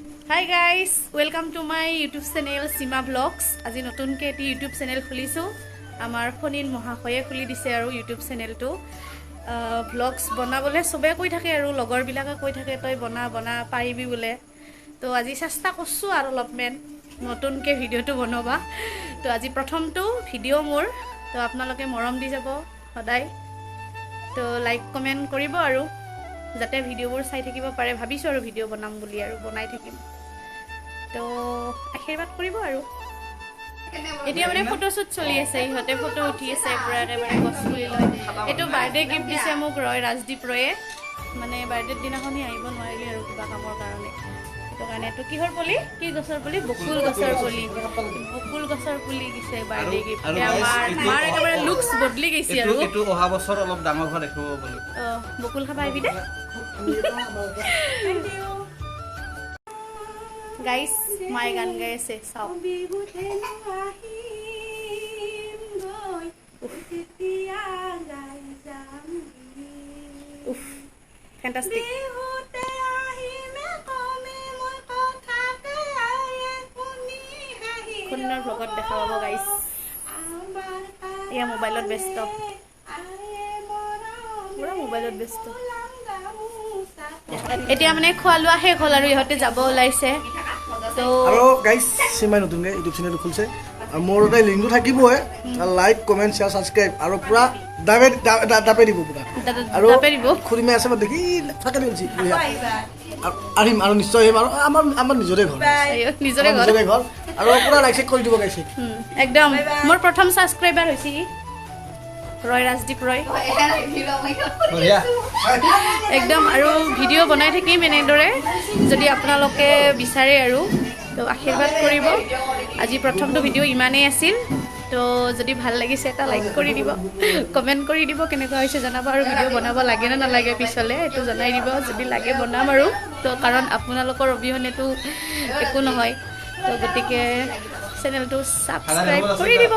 Hi guys, welcome to my YouTube channel Sima Vlogs. আজি নতুনকৈ এটি YouTube channel খুলিছোঁ। আমাৰ ফণীল মহাশয়ে খুলি দিছে আৰু YouTube channelটো। Vlogs বনাবলৈ সবে কৈ থাকে আৰু লগৰবিলাকে কৈ থাকে তই বনা পাৰিবি বোলে। তো আজি চেষ্টা কৰিছোঁ আৰু অলপমান নতুনকৈ ভিডিঅ'টো বনাবা। তো আজি প্ৰথমটো ভিডিঅ' মোৰ। তো আপোনালোকে মৰম দি যাব সদায়। তো লাইক কমেন্ট কৰিব আৰু যাতে ভিডিঅ'বোৰ চাই থাকিব পাৰে ভাবিছোঁ আৰু ভিডিঅ' বনাম বুলি আৰু বনাই থাকিম। তো আশীৰ্বাদ কৰিব আৰু এতিয়া মানে ফটোশ্বুট চলি আছে ইহঁতে ফটো উঠি আছে পুৰা একেবাৰে গছ পুলি লৈ এইটো বাৰ্থডে গিফ্ট দিছে মোক ৰাজদীপ ৰয়ে মানে বাৰ্থডেৰ দিনাখনি আহিব নোৱাৰিলে আৰু কিবা কামৰ কাৰণে সেইটো কাৰণে এইটো কিহৰ পুলি কি গছৰ পুলি বকুল গছৰ পুলি দিছে বাৰ্থডে গিফ্ট আমাৰ একেবাৰে লুকছ বদলি গৈছে আৰু এইটো অহা বছৰ অলপ ডাঙৰ হোৱা দেখিব বুলি বকুল খাবা আহিবি দে গাইস মাই গান গাই আছে চাও উফ ফ্যান্টাস্টিক খুন্নৰ ব্লগত দেখা পাব গাইস এয়া মোবাইলত ব্যস্ত পুৰা মোবাইলত ব্যস্ত এতিয়া মানে খোৱা লোৱা শেষ হ'ল আৰু ইহঁতে যাব ওলাইছে তো আৰু গাইস সিমাই নতুনকৈ ইউটিউব চেনেল খুলিছে আৰু মোৰ এটা লিংকটো থাকিবই লাইক কমেন্ট শেয়াৰ সাবস্ক্ৰাইব আৰু পুৰা দাপে দিব পুৰা আৰু খুৰিমে আছে মই দেখি থাকে দিছি আহিম আৰু নিশ্চয় আহিম আৰু আমাৰ নিজৰে ঘৰ আৰু পুৰা লাইক চেক কৰি দিব গাইছে একদম মোৰ প্ৰথম সাবস্ক্ৰাইবাৰ হৈছে ৰয় ৰাজদীপ ৰয় একদম আৰু ভিডিঅ' বনাই থাকিম এনেদৰে যদি আপোনালোকে বিচাৰে আৰু তো আশীৰ্বাদ কৰিব আজি প্ৰথমটো ভিডিঅ' ইমানেই আছিল তো যদি ভাল লাগিছে এটা লাইক কৰি দিব কমেণ্ট কৰি দিব কেনেকুৱা হৈছে জনাব আৰু ভিডিঅ' বনাব লাগে নে নালাগে পিছলৈ এইটো জনাই দিব যদি লাগে বনাম আৰু তো কাৰণ আপোনালোকৰ অবিহনেতো একো নহয় তো গতিকে চেনেলটো ছাবস্ক্ৰাইব কৰি দিব